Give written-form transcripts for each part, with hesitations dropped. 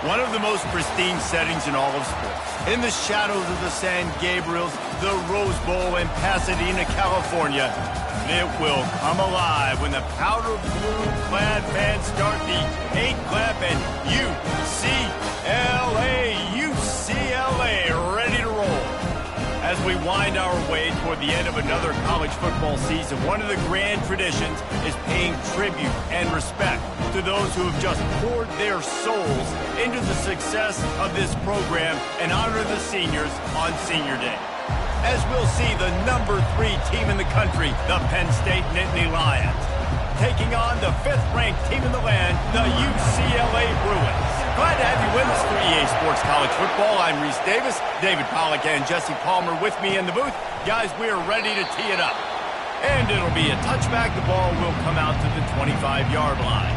One of the most pristine settings in all of sports. In the shadows of the San Gabriels, the Rose Bowl in Pasadena, California. It will come alive when the powder blue-clad fans start the hate clap and UCLA, ready to roll. As we wind our way toward the end of another college football season, one of the grand traditions is paying tribute and respect to those who have just poured their souls into the success of this program and honor the seniors on Senior Day. As we'll see the number 3 team in the country, the Penn State Nittany Lions, taking on the 5th-ranked team in the land, the UCLA Bruins. Glad to have you with us for EA Sports College Football. I'm Reese Davis, David Pollack, and Jesse Palmer with me in the booth. Guys, we are ready to tee it up. And it'll be a touchback. The ball will come out to the 25-yard line.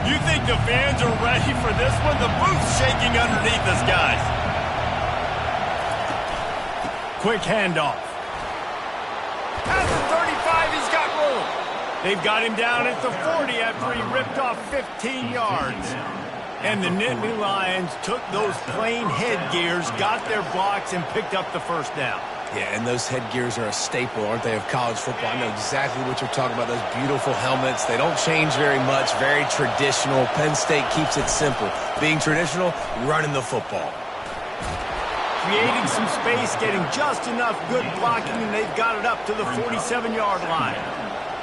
You think the fans are ready for this one? The booth's shaking underneath us, guys. Quick handoff. At the 35, he's got room. They've got him down at the 40 after he ripped off 15 yards. And the Nittany Lions took those plain headgears, got their blocks, and picked up the first down. Yeah, and those headgears are a staple, aren't they, of college football? I know exactly what you're talking about, those beautiful helmets. They don't change very much, very traditional. Penn State keeps it simple. Being traditional, running the football. Creating some space, getting just enough good blocking, and they've got it up to the 47-yard line.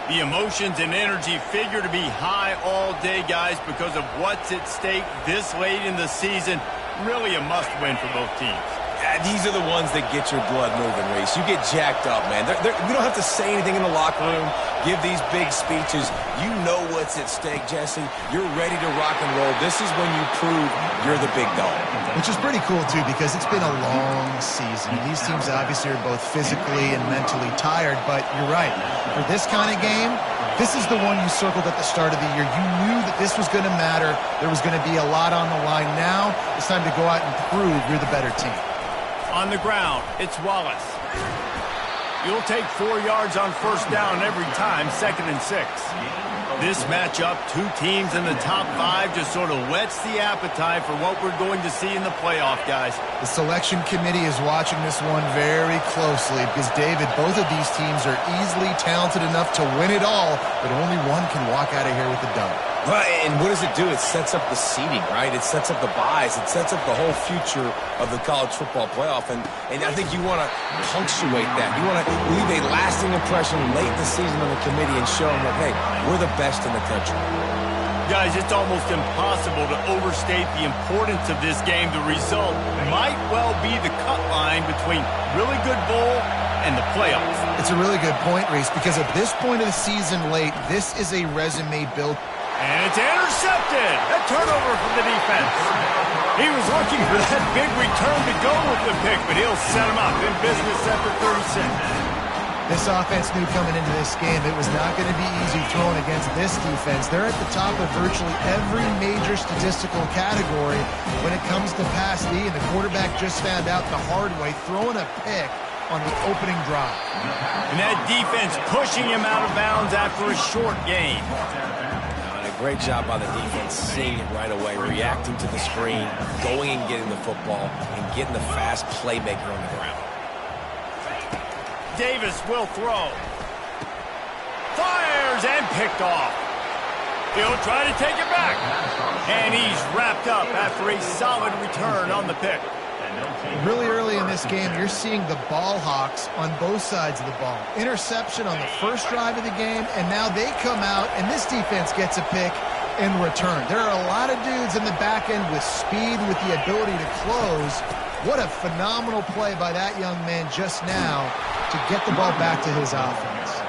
The emotions and energy figure to be high all day, guys, because of what's at stake this late in the season. Really a must-win for both teams. These are the ones that get your blood moving, Reese. You get jacked up, man. We don't have to say anything in the locker room, give these big speeches. You know what's at stake, Jesse. You're ready to rock and roll. This is when you prove you're the big dog. Which is pretty cool, too, because it's been a long season. These teams obviously are both physically and mentally tired, but you're right. For this kind of game, this is the one you circled at the start of the year. You knew that this was going to matter. There was going to be a lot on the line. Now it's time to go out and prove you're the better team. On the ground, it's Wallace. You'll take 4 yards on first down every time, 2nd and 6. This matchup, 2 teams in the top 5, just sort of whets the appetite for what we're going to see in the playoff, guys. The selection committee is watching this one very closely because, David, both of these teams are easily talented enough to win it all, but only one can walk out of here with a dub. Right, and what does it do? It sets up the seeding, right? It sets up the buys. It sets up the whole future of the college football playoff, and I think you want to punctuate that. You want to leave a lasting impression late in the season on the committee and show them that, hey, we're the best in the country. Guys, it's almost impossible to overstate the importance of this game. The result might well be the cut line between really good bowl and the playoffs. It's a really good point, Reese, because at this point of the season late, this is a resume built. And it's intercepted. A turnover from the defense. He was looking for that big return to go with the pick, but he'll set him up in business after 36. This offense knew coming into this game it was not going to be easy throwing against this defense. They're at the top of virtually every major statistical category when it comes to pass D, and the quarterback just found out the hard way, throwing a pick on the opening drive. And that defense pushing him out of bounds after a short gain. Great job by the defense, seeing it right away, reacting to the screen, going and getting the football, and getting the fast playmaker on the ground. Davis will throw. Fires and picked off. He'll try to take it back. And he's wrapped up after a solid return on the pick. Really early in this game, you're seeing the ball hawks on both sides of the ball. Interception on the first drive of the game, and now they come out, and this defense gets a pick in return. There are a lot of dudes in the back end with speed, with the ability to close. What a phenomenal play by that young man just now to get the ball back to his offense.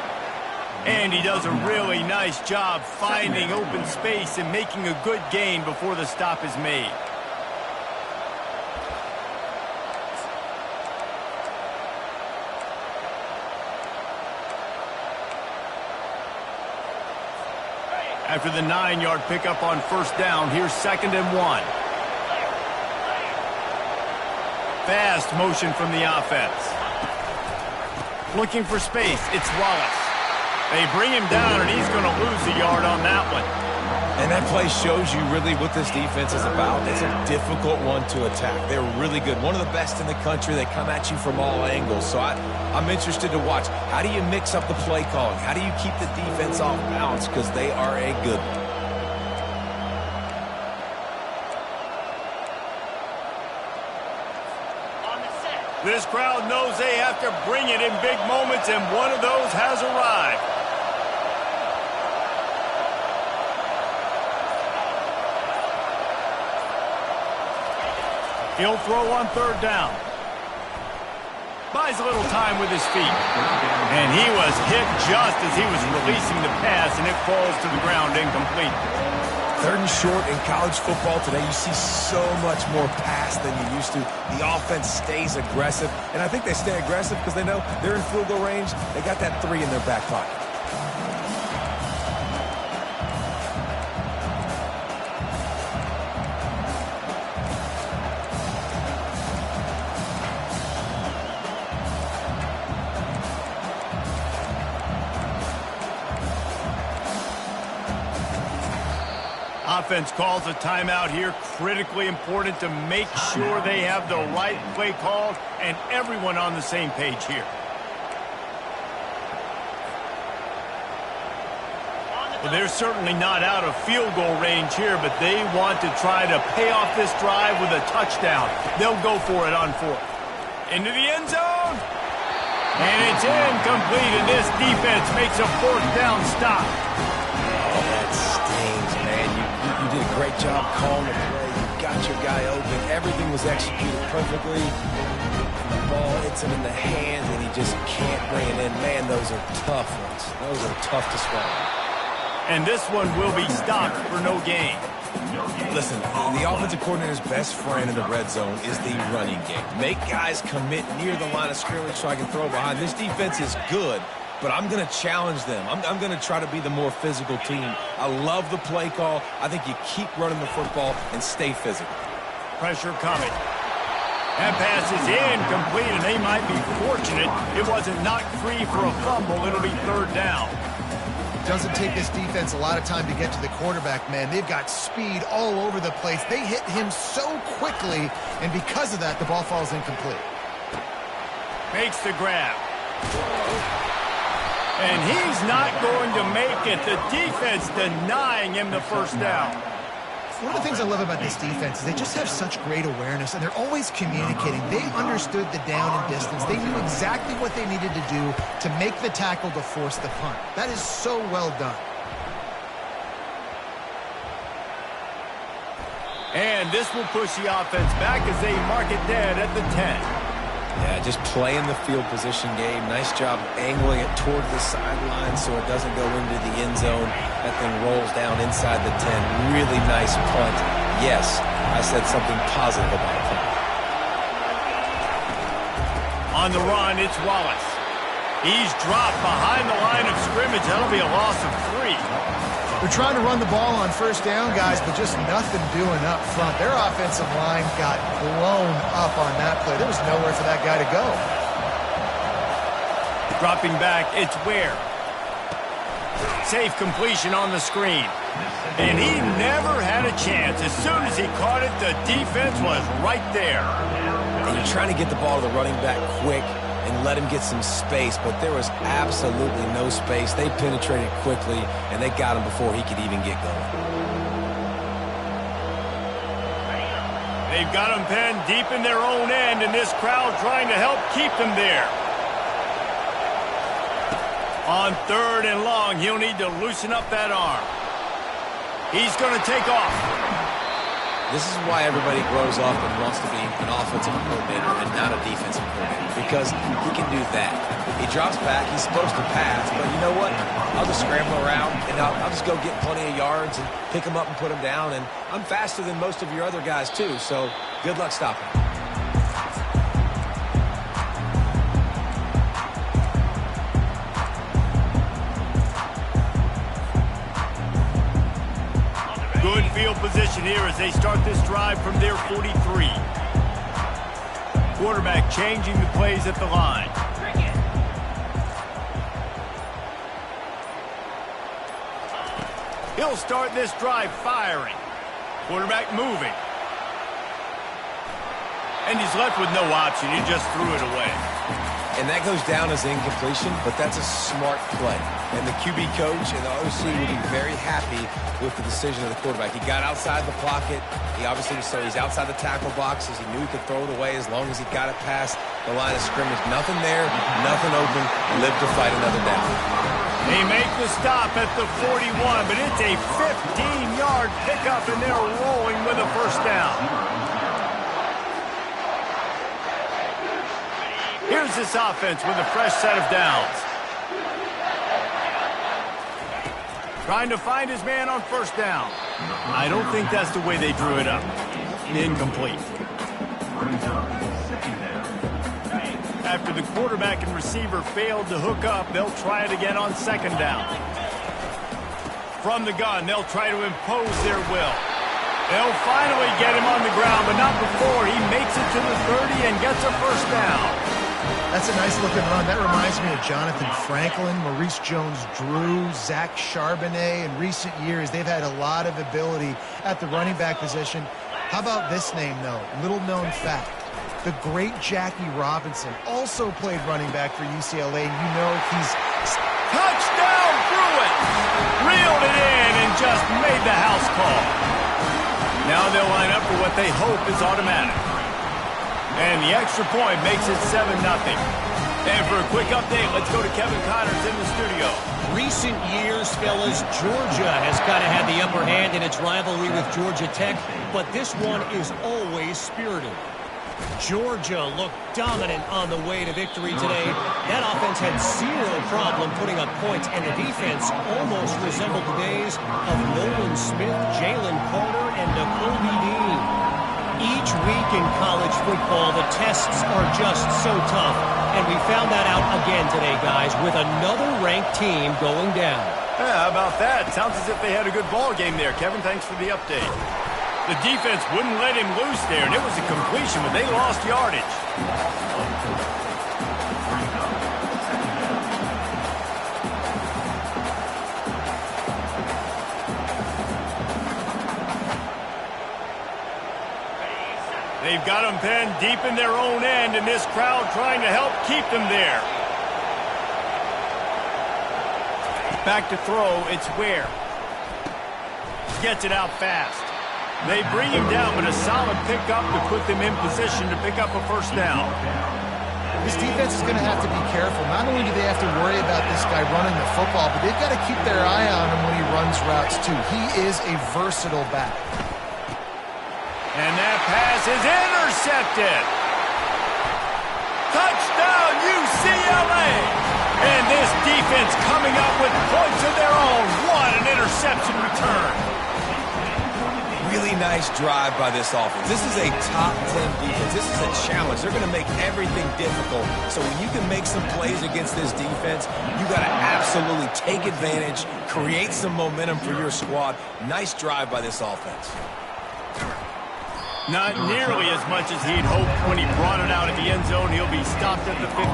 And he does a really nice job finding open space and making a good gain before the stop is made. After the 9-yard pickup on first down, here's 2nd and 1. Fast motion from the offense. Looking for space, it's Wallace. They bring him down, and he's going to lose a yard on that one. And that play shows you really what this defense is about. It's a difficult one to attack. They're really good. One of the best in the country. They come at you from all angles. So I'm interested to watch. How do you mix up the play calling? How do you keep the defense off balance? Because they are a good one. This crowd knows they have to bring it in big moments, and one of those has arrived. He'll throw on third down. Buys a little time with his feet. And he was hit just as he was releasing the pass, and it falls to the ground incomplete. Third and short in college football today, you see so much more pass than you used to. The offense stays aggressive, and I think they stay aggressive because they know they're in field goal range. They got that 3 in their back pocket. Offense calls a timeout here. Critically important to make sure they have the right play called and everyone on the same page here. Well, they're certainly not out of field goal range here, but they want to try to pay off this drive with a touchdown. They'll go for it on fourth. Into the end zone. And it's incomplete, and this defense makes a fourth down stop. That stings, man. You did a great job calling the play. You got your guy open. Everything was executed perfectly. And the ball hits him in the hands, and he just can't bring it in. Man, those are tough ones. Those are tough to swallow. And this one will be stopped for no gain. Listen, the offensive coordinator's best friend in the red zone is the running game. Make guys commit near the line of scrimmage so I can throw behind. This defense is good, but I'm going to challenge them. I'm going to try to be the more physical team. I love the play call. I think you keep running the football and stay physical. Pressure coming. That pass is incomplete, and they might be fortunate it wasn't knocked free for a fumble. It'll be third down. Doesn't take this defense a lot of time to get to the quarterback, man. They've got speed all over the place. They hit him so quickly, and because of that, the ball falls incomplete. Makes the grab. And he's not going to make it. The defense denying him the first down. One of the things I love about this defense is they just have such great awareness, and they're always communicating. They understood the down and distance. They knew exactly what they needed to do to make the tackle to force the punt. That is so well done. And this will push the offense back as they mark it dead at the 10. Yeah, just playing the field position game. Nice job angling it toward the sideline so it doesn't go into the end zone. That thing rolls down inside the 10. Really nice punt. Yes, I said something positive about punt. On the run, it's Wallace. He's dropped behind the line of scrimmage. That'll be a loss of 3. They're trying to run the ball on first down, guys, but just nothing doing up front. Their offensive line got blown up on that play. There was nowhere for that guy to go. Dropping back, it's Ware. Safe completion on the screen. And he never had a chance. As soon as he caught it, the defense was right there. And you're trying to get the ball to the running back quick and let him get some space, but there was absolutely no space. They penetrated quickly, and they got him before he could even get going. They've got him penned deep in their own end, and this crowd trying to help keep them there. On third and long, he'll need to loosen up that arm. He's going to take off. This is why everybody grows up and wants to be an offensive coordinator and not a defensive coordinator, because he can do that. He drops back, he's supposed to pass, but you know what? I'll just scramble around, and I'll just go get plenty of yards and pick him up and put him down, and I'm faster than most of your other guys too, so good luck stopping. Good field position here as they start this drive from their 43. Quarterback changing the plays at the line. He'll start this drive firing. Quarterback moving. And he's left with no option. He just threw it away. And that goes down as incompletion, but that's a smart play. And the QB coach and the OC will be very happy with the decision of the quarterback. He got outside the pocket. He obviously so he's outside the tackle boxes. He knew he could throw it away as long as he got it past the line of scrimmage. Nothing there, nothing open. Live to fight another down. They make the stop at the 41, but it's a 15-yard pickup, and they're rolling with a first down. Here's this offense with a fresh set of downs. Trying to find his man on first down. I don't think that's the way they drew it up. Incomplete. After the quarterback and receiver failed to hook up, they'll try it again on second down. From the gun, they'll try to impose their will. They'll finally get him on the ground, but not before he makes it to the 30 and gets a first down. That's a nice-looking run. That reminds me of Jonathan Franklin, Maurice Jones-Drew, Zach Charbonnet. In recent years, they've had a lot of ability at the running back position. How about this name, though? Little-known fact. The great Jackie Robinson also played running back for UCLA. You know he's... Touchdown, Bruin! Reeled it in and just made the house call. Now they'll line up for what they hope is automatic. And the extra point makes it 7-0. And for a quick update, let's go to Kevin Connors in the studio. Recent years, fellas, Georgia has kind of had the upper hand in its rivalry with Georgia Tech, but this one is always spirited. Georgia looked dominant on the way to victory today. That offense had zero problem putting up points, and the defense almost resembled the days of Nolan Smith, Jalen Carter, and Nakobe Dean. Each week in college football, the tests are just so tough, and we found that out again today, guys, with another ranked team going down. Yeah, how about that? Sounds as if they had a good ball game there. Kevin, thanks for the update. The defense wouldn't let him loose there, and it was a completion, but they lost yardage. They've got them penned deep in their own end, and this crowd trying to help keep them there. Back to throw, it's Ware. Gets it out fast. They bring him down, but a solid pickup to put them in position to pick up a first down. This defense is going to have to be careful. Not only do they have to worry about this guy running the football, but they've got to keep their eye on him when he runs routes, too. He is a versatile back. And that pass is intercepted. Touchdown, UCLA! And this defense coming up with points of their own. What an interception return. Really nice drive by this offense. This is a top 10 defense. This is a challenge. They're going to make everything difficult. So when you can make some plays against this defense, you got to absolutely take advantage, create some momentum for your squad. Nice drive by this offense. Not nearly as much as he'd hoped when he brought it out of the end zone. He'll be stopped at the 15.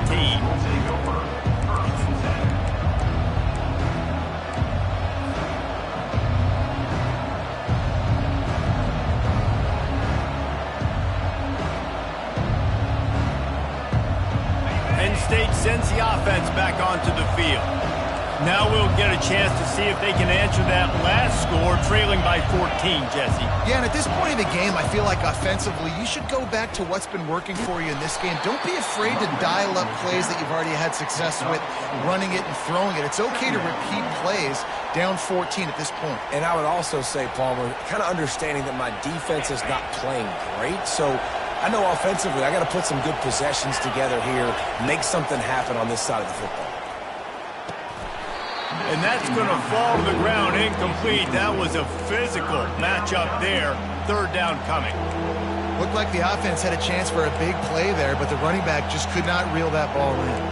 Penn State sends the offense back onto the field. Now we'll get a chance to see if they can answer that last score, trailing by 14, Jesse. Yeah, and at this point in the game, I feel like offensively, you should go back to what's been working for you in this game. Don't be afraid to dial up plays that you've already had success with, running it and throwing it. It's okay to repeat plays down 14 at this point. And I would also say, Palmer, kind of understanding that my defense is not playing great, so I know offensively I got to put some good possessions together here, make something happen on this side of the football. And that's going to fall to the ground incomplete. That was a physical matchup there. Third down coming. Looked like the offense had a chance for a big play there, but the running back just could not reel that ball in.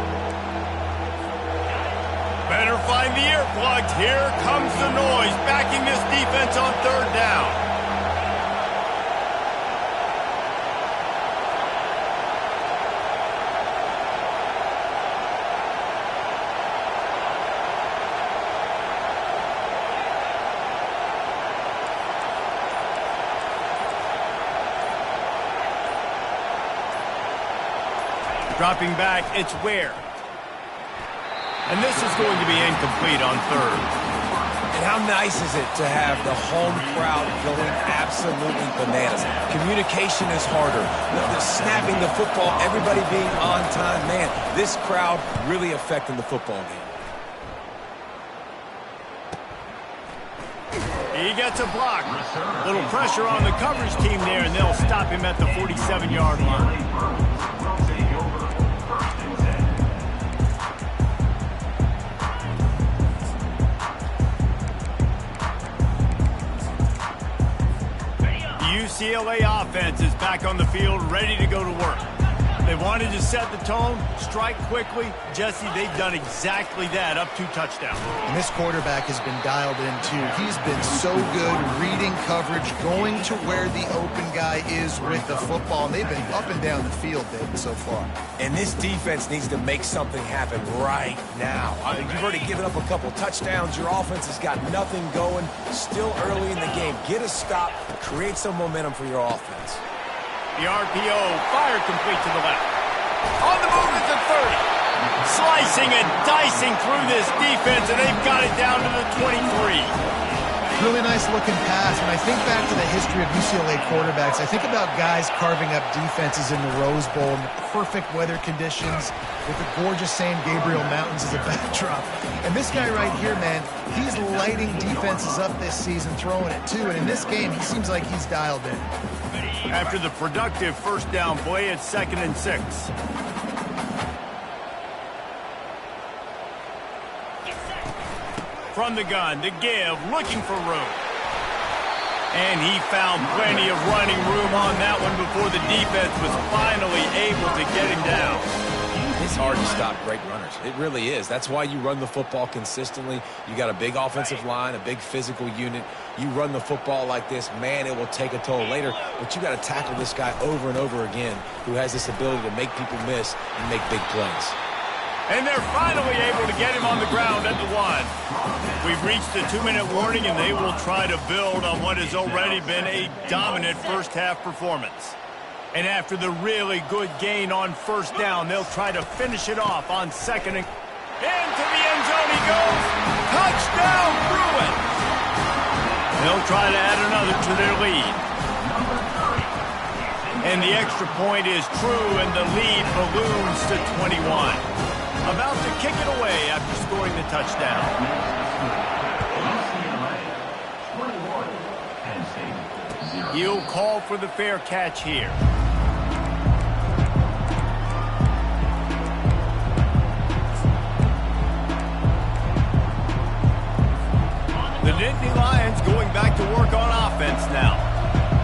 Better find the earplugs. Here comes the noise, backing this defense on third down. Dropping back, it's Ware. And this is going to be incomplete on third. And how nice is it to have the home crowd going absolutely bananas? Communication is harder. The snapping the football, everybody being on time. Man, this crowd really affecting the football game. He gets a block. Little pressure on the coverage team there, and they'll stop him at the 47-yard line. The UCLA offense is back on the field, ready to go to work. They wanted to set the tone, strike quickly. Jesse, they've done exactly that, up 2 touchdowns. And this quarterback has been dialed in, too. He's been so good reading coverage, going to where the open guy is with the football. And they've been up and down the field, David, so far. And this defense needs to make something happen right now. You've already given up a couple touchdowns. Your offense has got nothing going. Still early in the game. Get a stop. Create some momentum for your offense. The RPO fired complete to the left. On the move at the 30. Slicing and dicing through this defense, and they've got it down to the 23. Really nice looking pass. When I think back to the history of UCLA quarterbacks, I think about guys carving up defenses in the Rose Bowl in the perfect weather conditions with the gorgeous San Gabriel Mountains as a backdrop. And this guy right here, man, he's lighting defenses up this season, throwing it too. And in this game, he seems like he's dialed in. After the productive first down play, it's 2nd and 6. From the gun, the give, looking for room. And he found plenty of running room on that one before the defense was finally able to get him down. It's hard to stop great runners. It really is. That's why you run the football consistently. You got a big offensive line, a big physical unit. You run the football like this, man, it will take a toll later. But you got to tackle this guy over and over again who has this ability to make people miss and make big plays. And they're finally able to get him on the ground at the 1. We've reached the 2-minute warning, and they will try to build on what has already been a dominant first-half performance. And after the really good gain on first down, they'll try to finish it off on 2nd and... Into the end zone he goes! Touchdown, Bruins! They'll try to add another to their lead. And the extra point is true, and the lead balloons to 21. About to kick it away after scoring the touchdown. He'll call for the fair catch here. The Nittany Lions going back to work on offense now.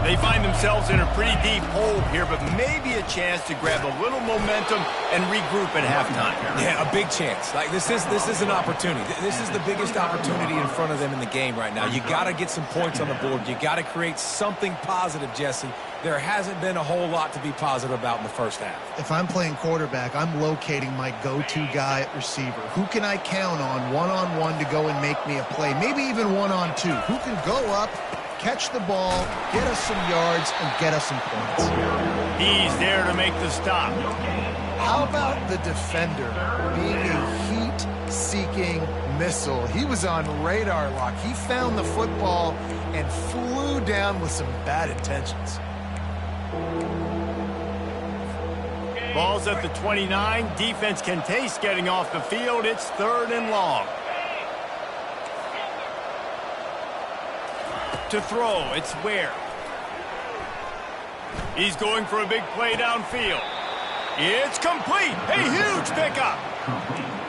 They find themselves in a pretty deep hole here, but maybe a chance to grab a little momentum and regroup at halftime. Yeah, a big chance. Like this is an opportunity. This is the biggest opportunity in front of them in the game right now. You got to get some points on the board. You got to create something positive, Jesse. There hasn't been a whole lot to be positive about in the first half. If I'm playing quarterback, I'm locating my go-to guy at receiver. Who can I count on one-on-one to go and make me a play? Maybe even one-on-two. Who can go up, catch the ball, get us some yards, and get us some points? He's there to make the stop. How about the defender being a heat-seeking missile? He was on radar lock. He found the football and flew down with some bad intentions. Ball's at the 29. Defense can taste getting off the field. It's 3rd and long. To throw, it's Ware. He's going for a big play downfield. It's complete. A huge pickup.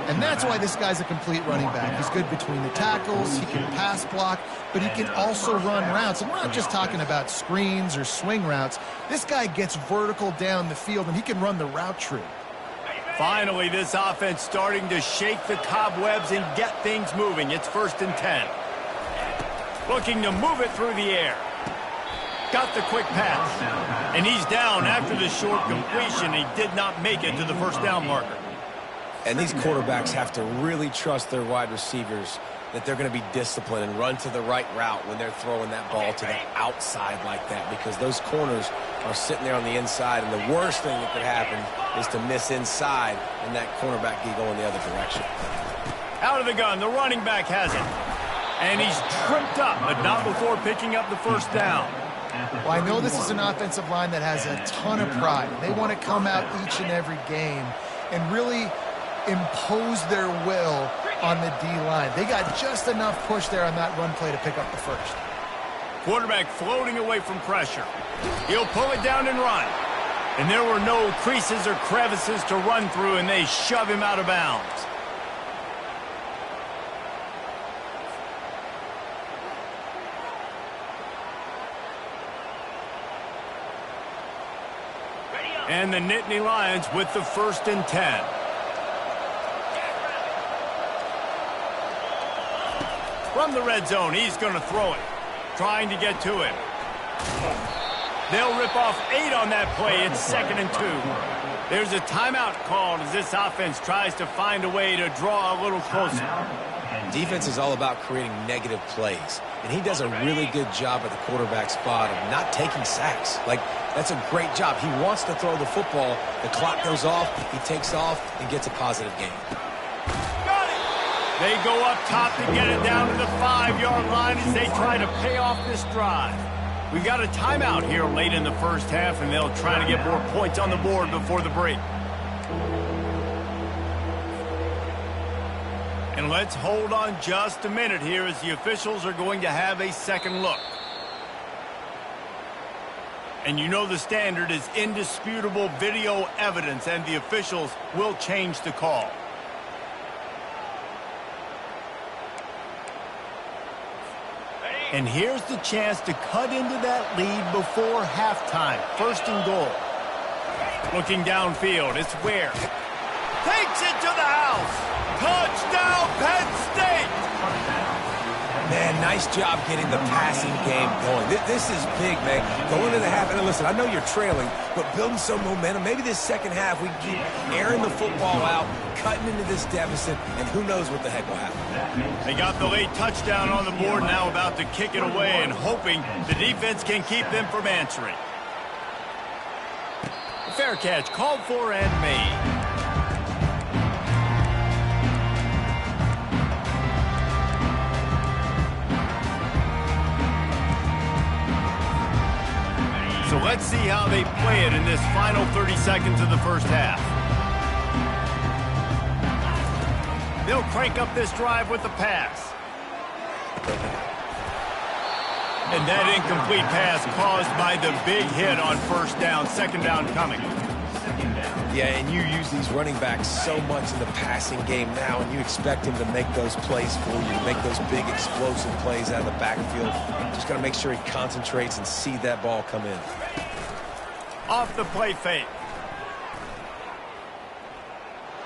And that's why this guy's a complete running back. He's good between the tackles, he can pass block, but he can also run routes. And we're not just talking about screens or swing routes. This guy gets vertical down the field, and he can run the route tree. Finally, this offense starting to shake the cobwebs and get things moving. It's 1st and 10. Looking to move it through the air. Got the quick pass. And he's down after the short completion. He did not make it to the first down marker. And these quarterbacks have to really trust their wide receivers that they're going to be disciplined and run to the right route when they're throwing that ball to the outside like that, because those corners are sitting there on the inside, and the worst thing that could happen is to miss inside and that cornerback be going the other direction. Out of the gun, the running back has it. And he's tripped up, but not before picking up the first down. Well, I know this is an offensive line that has a ton of pride. They want to come out each and every game and really impose their will on the D-line. They got just enough push there on that run play to pick up the first. Quarterback floating away from pressure. He'll pull it down and run. And there were no creases or crevices to run through, and they shove him out of bounds. And the Nittany Lions with the 1st and 10. From the red zone, he's going to throw it. Trying to get to him. They'll rip off 8 on that play. It's 2nd and 2. There's a timeout called as this offense tries to find a way to draw a little closer. Defense is all about creating negative plays, and he does a really good job at the quarterback spot of not taking sacks. Like, that's a great job. He wants to throw the football. The clock goes off, he takes off, and gets a positive gain. Got it! They go up top to get it down to the 5-yard line as they try to pay off this drive. We've got a timeout here late in the first half, and they'll try to get more points on the board before the break. And let's hold on just a minute here as the officials are going to have a second look. And you know the standard is indisputable video evidence, and the officials will change the call. And here's the chance to cut into that lead before halftime. 1st and goal. Looking downfield, it's Ware. Takes it to the house. Touchdown, Penn State! Man, nice job getting the passing game going. This is big, man. Going into the half, and listen, I know you're trailing, but building some momentum. Maybe this second half we keep airing the football out, cutting into this deficit, and who knows what the heck will happen. They got the late touchdown on the board, now about to kick it away and hoping the defense can keep them from answering. Fair catch, called for and made. So let's see how they play it in this final 30 seconds of the first half. They'll crank up this drive with the pass. And that incomplete pass caused by the big hit on 1st down, 2nd down coming. Yeah, and you use these running backs so much in the passing game now, and you expect him to make those plays for you, to make those big explosive plays out of the backfield. Just got to make sure he concentrates and see that ball come in. Off the play fake.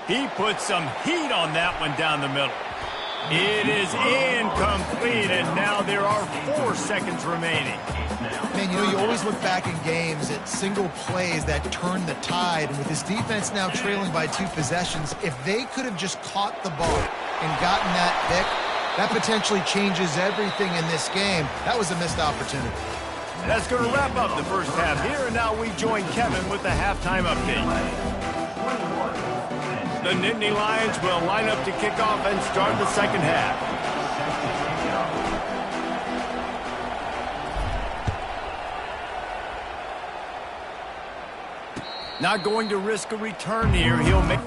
He put some heat on that one down the middle. It is incomplete, and now there are 4 seconds remaining. Man, you know, you always look back in games at single plays that turn the tide. And with this defense now trailing by 2 possessions, if they could have just caught the ball and gotten that pick, that potentially changes everything in this game. That was a missed opportunity. That's going to wrap up the first half here, and now we join Kevin with the halftime update. The Nittany Lions will line up to kick off and start the second half. Not going to risk a return here. He'll make...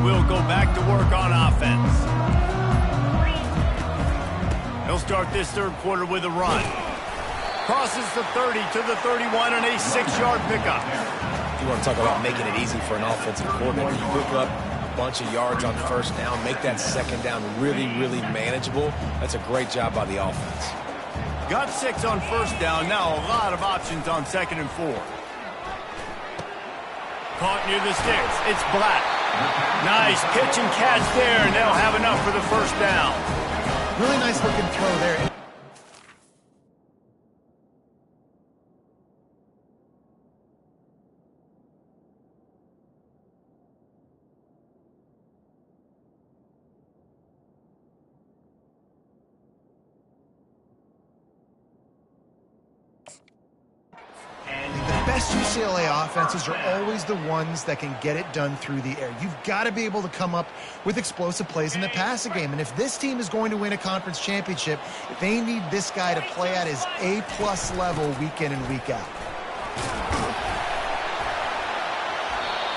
will go back to work on offense. He'll start this third quarter with a run. Crosses the 30 to the 31 and a 6-yard pickup. You want to talk about making it easy for an offensive coordinator. You pick up bunch of yards on first down, make that second down really, really manageable. That's a great job by the offense. Got 6 on first down. Now a lot of options on 2nd and 4. Caught near the sticks. It's Black. Nice pitch and catch there, and they'll have enough for the first down. Really nice looking throw there. Best UCLA offenses are always the ones that can get it done through the air. You've got to be able to come up with explosive plays in the passing game. And if this team is going to win a conference championship, they need this guy to play at his A-plus level week in and week out.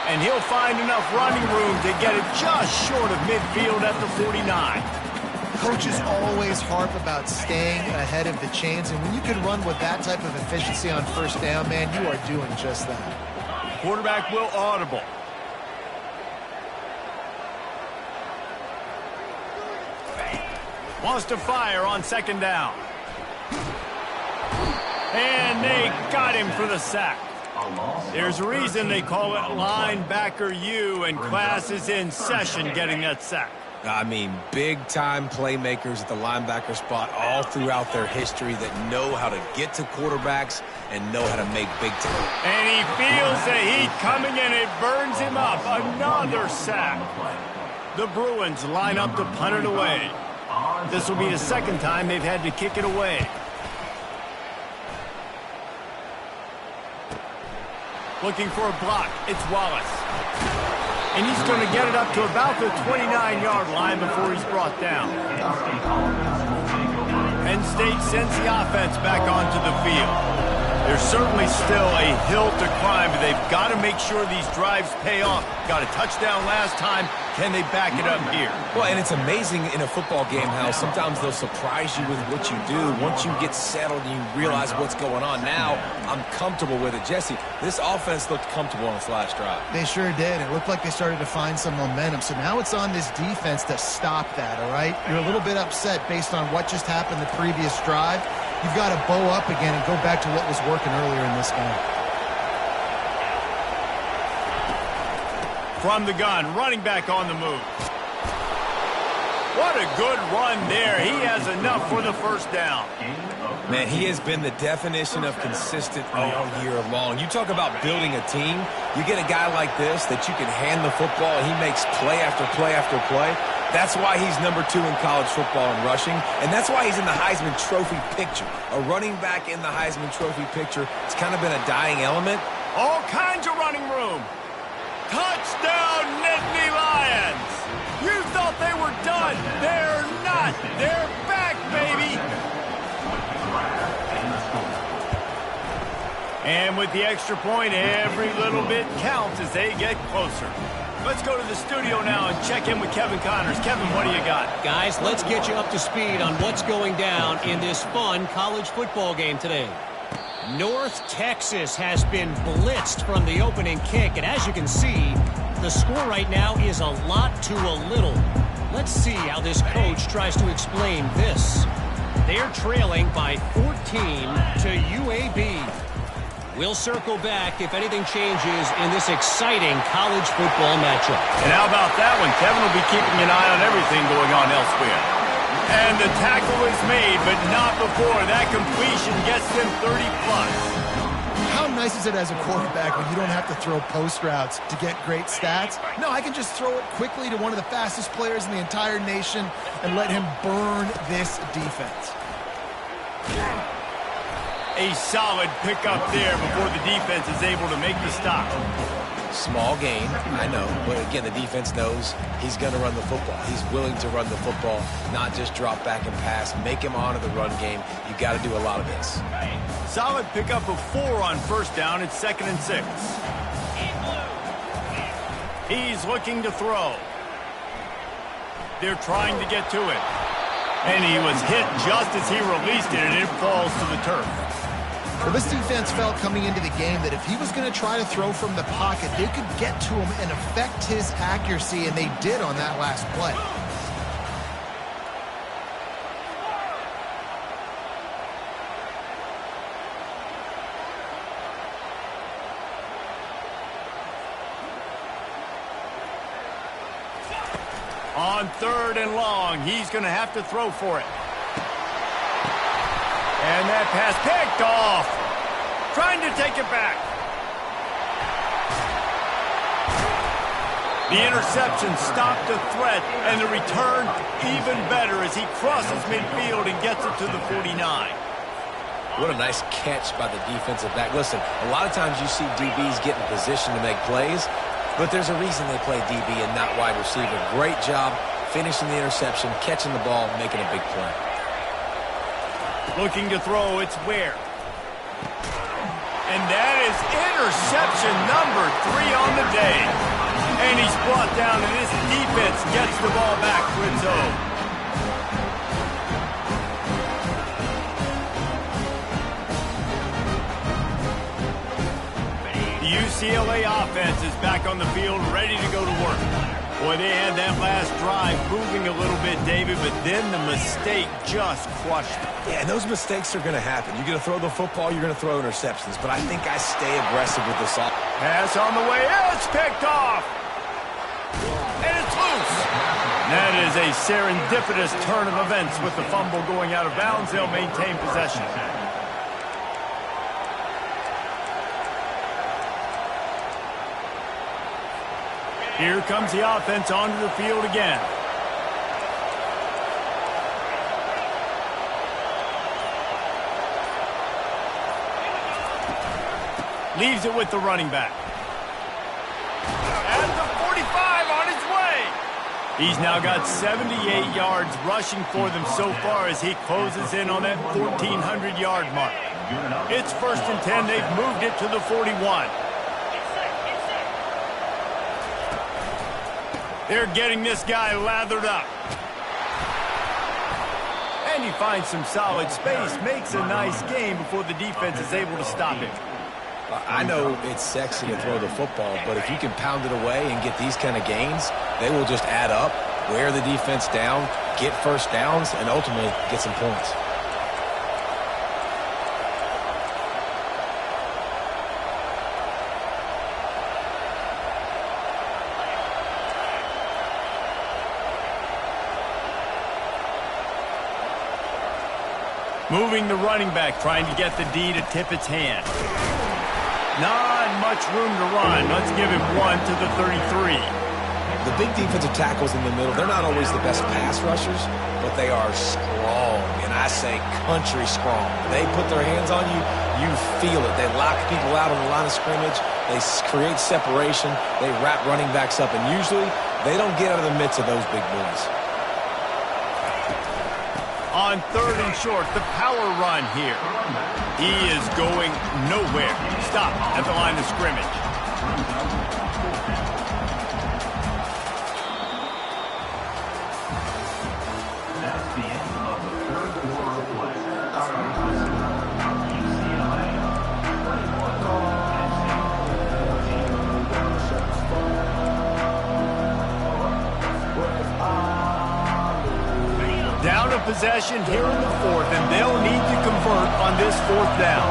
And he'll find enough running room to get it just short of midfield at the 49. Coaches always harp about staying ahead of the chains, and when you can run with that type of efficiency on first down, man, you are doing just that. Quarterback will audible. Wants to fire on 2nd down. And they got him for the sack. There's a reason they call it linebacker U, and class is in session getting that sack. I mean, big-time playmakers at the linebacker spot all throughout their history that know how to get to quarterbacks and know how to make big time. And he feels the heat coming, and it burns him up. Another sack. The Bruins line up to punt it away. This will be the 2nd time they've had to kick it away. Looking for a block. It's Wallace. And he's going to get it up to about the 29-yard line before he's brought down. Penn State sends the offense back onto the field. There's certainly still a hill to climb, but they've got to make sure these drives pay off. Got a touchdown last time. Can they back it up here? Well, and it's amazing in a football game how sometimes they'll surprise you with what you do. Once you get settled and you realize what's going on, now I'm comfortable with it. Jesse, this offense looked comfortable on its last drive. They sure did. It looked like they started to find some momentum. So now it's on this defense to stop that, all right? You're a little bit upset based on what just happened the previous drive. You've got to bow up again and go back to what was working earlier in this game. From the gun, running back on the move. What a good run there. He has enough for the first down. Man, he has been the definition of consistent all year long. You talk about building a team. You get a guy like this that you can hand the football and he makes play after play after play. That's why he's number 2 in college football in rushing, and that's why he's in the Heisman Trophy picture. A running back in the Heisman Trophy picture. It's kind of been a dying element. All kinds of running room. Touchdown, Nittany Lions! You thought they were done. They're not. They're back, baby. And with the extra point, every little bit counts as they get closer. Let's go to the studio now and check in with Kevin Connors. Kevin, what do you got? Guys, let's get you up to speed on what's going down in this fun college football game today. North Texas has been blitzed from the opening kick, and as you can see, the score right now is a lot to a little. Let's see how this coach tries to explain this. They're trailing by 14 to UAB. We'll circle back if anything changes in this exciting college football matchup. And how about that one? Kevin will be keeping an eye on everything going on elsewhere. And the tackle is made, but not before that completion gets them 30-plus. How nice is it as a quarterback when you don't have to throw post routes to get great stats? No, I can just throw it quickly to one of the fastest players in the entire nation and let him burn this defense. A solid pickup there before the defense is able to make the stop. Small gain, I know, but again, the defense knows he's going to run the football. He's willing to run the football, not just drop back and pass, make him honor the run game. You got to do a lot of this. Solid pickup of 4 on first down. It's 2nd and 6. He's looking to throw. They're trying to get to it. And he was hit just as he released it, and it falls to the turf. Well, this defense felt coming into the game that if he was going to try to throw from the pocket, they could get to him and affect his accuracy, and they did on that last play. On 3rd and long, he's going to have to throw for it. And that pass picked off. Trying to take it back. The interception stopped the threat, and the return even better as he crosses midfield and gets it to the 49. What a nice catch by the defensive back. Listen, a lot of times you see DBs get in position to make plays, but there's a reason they play DB and not wide receiver. Great job finishing the interception, catching the ball, making a big play. Looking to throw, it's Ware. And that is interception number 3 on the day. And he's brought down, and this defense gets the ball back for its own. The UCLA offense is back on the field, ready to go to work. Boy, they had that last drive moving a little bit, David, but then the mistake just crushed it. Yeah, and those mistakes are going to happen. You're going to throw the football, you're going to throw interceptions, but I think I stay aggressive with this offense. Pass on the way, it's picked off. And it's loose. That is a serendipitous turn of events with the fumble going out of bounds. They'll maintain possession. Here comes the offense onto the field again. Leaves it with the running back. At the 45 on his way. He's now got 78 yards rushing for them so far as he closes in on that 1,400-yard mark. It's 1st and 10. They've moved it to the 41. They're getting this guy lathered up. And he finds some solid space, makes a nice game before the defense is able to stop him. I know it's sexy to throw the football, but if you can pound it away and get these kind of gains, they will just add up, wear the defense down, get first downs, and ultimately get some points. Moving the running back, trying to get the D to tip its hand. Not much room to run. Let's give him 1 to the 33. The big defensive tackles in the middle, they're not always the best pass rushers, but they are strong, and I say country strong. They put their hands on you, you feel it. They lock people out on the line of scrimmage. They create separation. They wrap running backs up, and usually they don't get out of the midst of those big boys. On 3rd and short, the power run here. He is going nowhere. Stop at the line of scrimmage. That's the end of the 3rd quarter play. Down a possession here in the 4th, and they'll need to convert on this 4th down.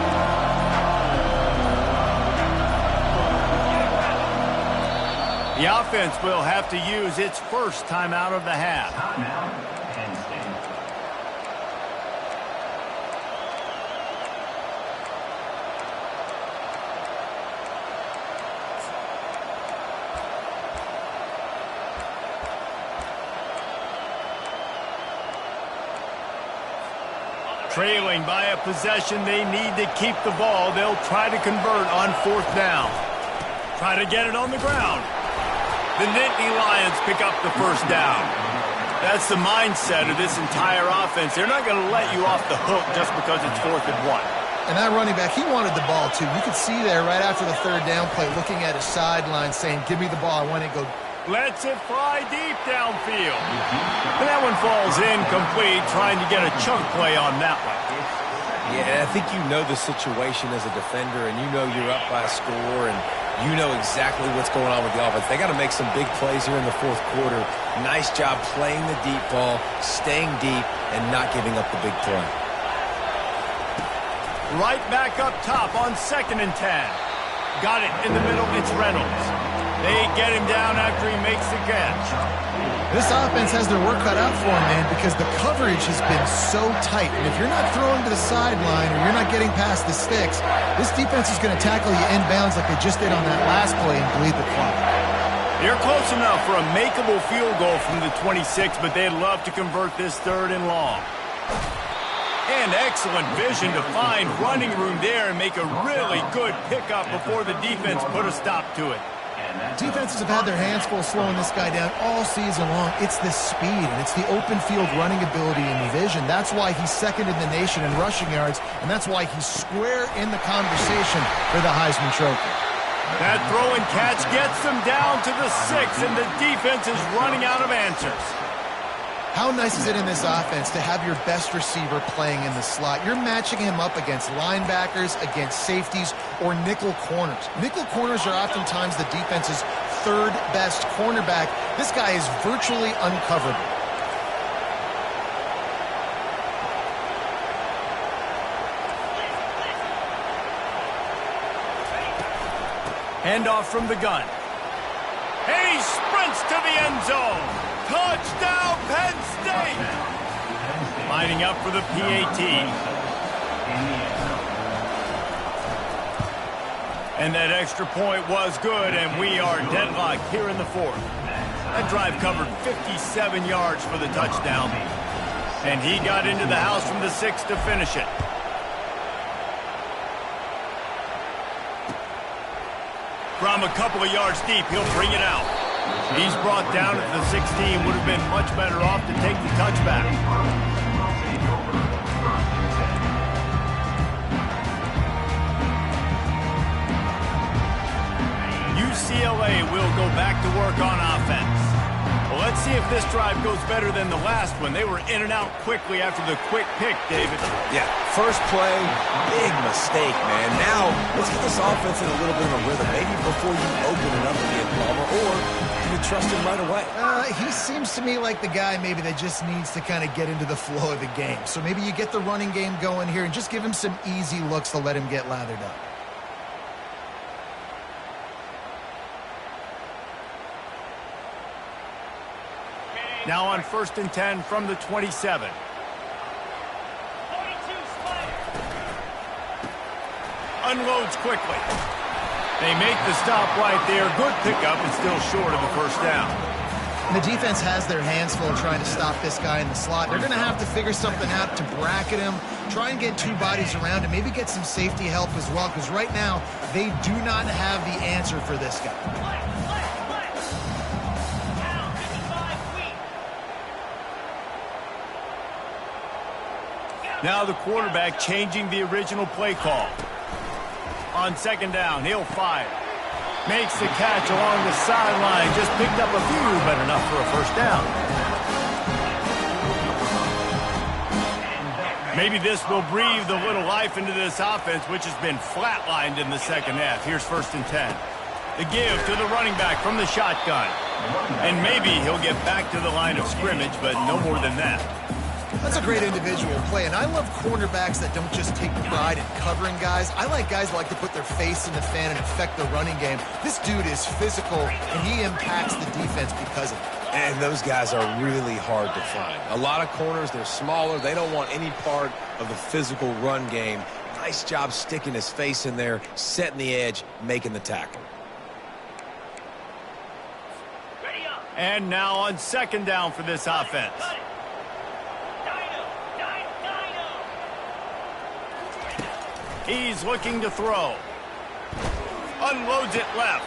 The offense will have to use its first timeout of the half. Timeout, Penn State. Trailing by a possession, they need to keep the ball. They'll try to convert on 4th down. Try to get it on the ground. The Nittany Lions pick up the 1st down. That's the mindset of this entire offense. They're not going to let you off the hook just because it's 4th and 1. And that running back, he wanted the ball too. You could see there right after the 3rd down play, looking at his sideline saying, give me the ball, I want to go. Lets it fly deep downfield. And that one falls incomplete, trying to get a chunk play on that one. Yeah, I think you know the situation as a defender, and you know you're up by a score, and you know exactly what's going on with the offense. They got to make some big plays here in the fourth quarter. Nice job playing the deep ball, staying deep, and not giving up the big play. Right back up top on 2nd and 10. Got it in the middle. It's Reynolds. They get him down after he makes the catch. This offense has their work cut out for them, man, because the coverage has been so tight. And if you're not throwing to the sideline or you're not getting past the sticks, this defense is going to tackle you inbounds like they just did on that last play and bleed the clock. They're close enough for a makeable field goal from the 26, but they'd love to convert this 3rd and long. And excellent vision to find running room there and make a really good pickup before the defense put a stop to it. Defenses have had their hands full slowing this guy down all season long. It's the speed, and it's the open field running ability and vision. That's why he's 2nd in the nation in rushing yards, and that's why he's square in the conversation for the Heisman Trophy. That throw and catch gets them down to the 6, and the defense is running out of answers. How nice is it in this offense to have your best receiver playing in the slot? You're matching him up against linebackers, against safeties, or nickel corners. Nickel corners are oftentimes the defense's 3rd best cornerback. This guy is virtually uncoverable. Handoff from the gun. And he sprints to the end zone. Touchdown, Penn State! Lining up for the PAT. And that extra point was good, and we are deadlocked here in the 4th. That drive covered 57 yards for the touchdown. And he got into the house from the 6 to finish it. From a couple of yards deep, he'll bring it out. He's brought down at the 16. Would have been much better off to take the touchback. UCLA will go back to work on offense. Well, let's see if this drive goes better than the last one. They were in and out quickly after the quick pick, David. Yeah, first play, big mistake, man. Now, let's get this offense in a little bit of a rhythm. Maybe before you open it up again, Palmer, or you trust him right away. He seems to me like the guy maybe that just needs to kind of get into the flow of the game. So maybe you get the running game going here and just give him some easy looks to let him get lathered up. Now on 1st and 10 from the 27. Unloads quickly. They make the stop right there. Good pickup and still short of the 1st down. And the defense has their hands full trying to stop this guy in the slot. They're going to have to figure something out to bracket him, try and get 2 bodies around him, maybe get some safety help as well, because right now they do not have the answer for this guy. Now the quarterback changing the original play call. On 2nd down, he'll fire. Makes the catch along the sideline. Just picked up a few, but enough for a 1st down. Maybe this will breathe a little life into this offense, which has been flatlined in the 2nd half. Here's 1st and 10. The give to the running back from the shotgun. And maybe he'll get back to the line of scrimmage, but no more than that. That's a great individual play, and I love cornerbacks that don't just take pride in covering guys. I like guys that like to put their face in the fan and affect the running game. This dude is physical, and he impacts the defense because of it. And those guys are really hard to find. A lot of corners, they're smaller. They don't want any part of the physical run game. Nice job sticking his face in there, setting the edge, making the tackle. And now on 2nd down for this offense. He's looking to throw. Unloads it left.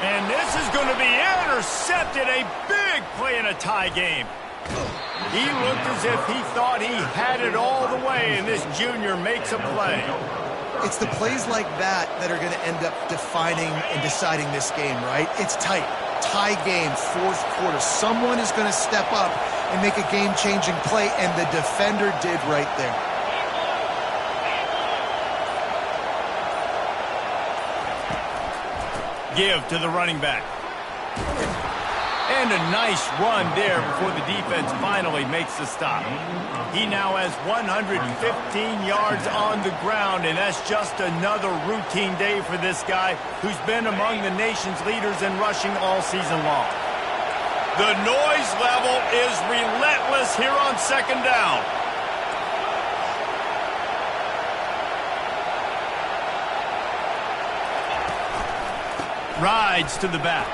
And this is going to be intercepted. A big play in a tie game. He looked as if he thought he had it all the way, and this junior makes a play. It's the plays like that that are going to end up defining and deciding this game, right? It's tight. Tie game, 4th quarter. Someone is going to step up and make a game-changing play, and the defender did right there. Give to the running back. And a nice run there before the defense finally makes the stop. He now has 115 yards on the ground, and that's just another routine day for this guy who's been among the nation's leaders in rushing all season long. The noise level is relentless here on second down. Rides to the back.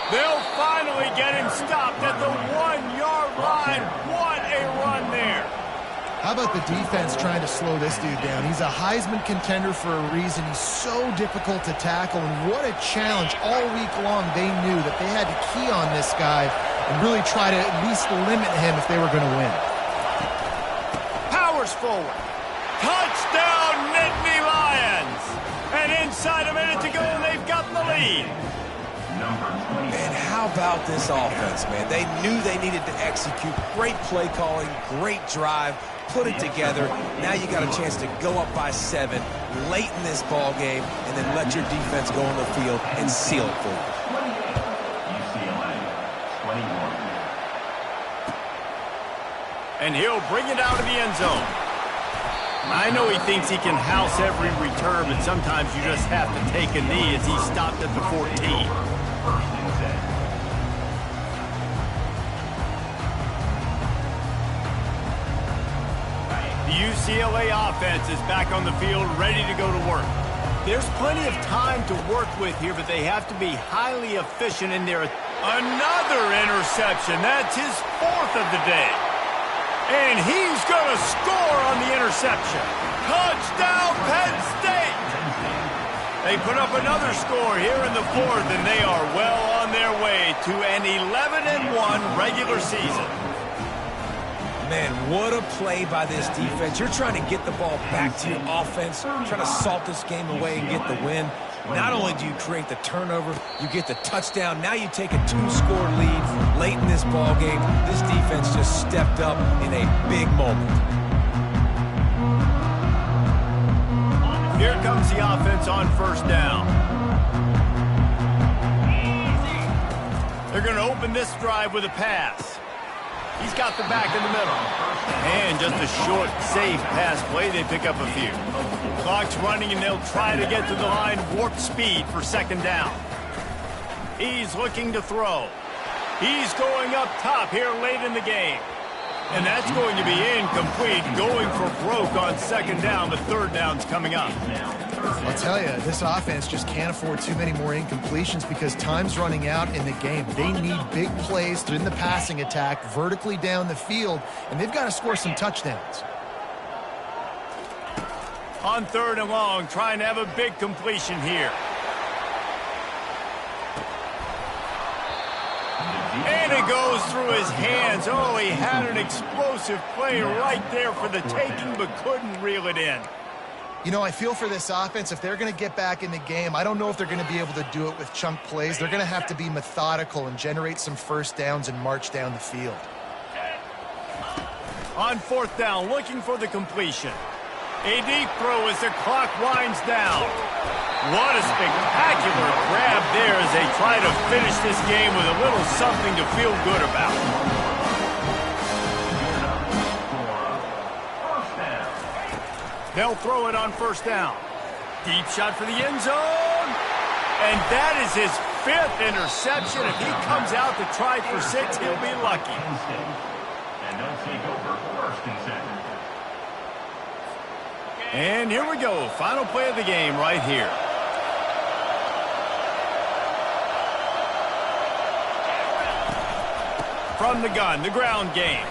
They'll finally get him stopped at the 1-yard line. What a run there. How about the defense trying to slow this dude down? He's a Heisman contender for a reason. He's so difficult to tackle, and what a challenge. All week long they knew that they had to key on this guy and really try to at least limit him if they were going to win. Powers forward. Touchdown, Nittany Lions. And inside a minute to go, and they've got the lead. Man, how about this offense, man? They knew they needed to execute. Great play calling, great drive, put it together. Now you got a chance to go up by 7 late in this ball game and then let your defense go on the field and seal it for you. UCLA, 21. And he'll bring it out of the end zone. I know he thinks he can house every return, but sometimes you just have to take a knee as he stopped at the 14. First and 10. The UCLA offense is back on the field, ready to go to work. There's plenty of time to work with here, but they have to be highly efficient in their... Another interception. That's his 4th of the day. And he's going to score on the interception. Touchdown, Penn State! They put up another score here in the 4th, and they are well on their way to an 11-1 regular season. Man, what a play by this defense. You're trying to get the ball back to your offense, trying to salt this game away and get the win. Not only do you create the turnover, you get the touchdown. Now you take a 2-score lead late in this ball game. This defense just stepped up in a big moment. Here comes the offense on first down. They're going to open this drive with a pass. He's got the back in the middle. And just a short, safe pass play. They pick up a few. Clock's running, and they'll try to get to the line warp speed for second down. He's looking to throw. He's going up top here late in the game. And that's going to be incomplete, going for broke on second down. The third down's coming up. I'll tell you, this offense just can't afford too many more incompletions because time's running out in the game. They need big plays in the passing attack, vertically down the field, and they've got to score some touchdowns. On 3rd and long, trying to have a big completion here. And it goes through his hands. Oh, he had an explosive play right there for the taking, but couldn't reel it in. You know, I feel for this offense, if they're going to get back in the game, I don't know if they're going to be able to do it with chunk plays. They're going to have to be methodical and generate some first downs and march down the field. On 4th down, looking for the completion. A deep throw as the clock winds down. What a spectacular grab there as they try to finish this game with a little something to feel good about. They'll throw it on first down. Deep shot for the end zone. And that is his 5th interception. If he comes out to try for 6, he'll be lucky. And they'll take over 1st and 10. And here we go. Final play of the game right here. From the gun, the ground game.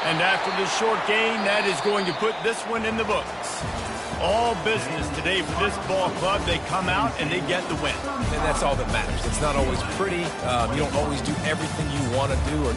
And after this short gain, that is going to put this one in the books. All business today for this ball club. They come out and they get the win. And that's all that matters. It's not always pretty. You don't always do everything you want to do or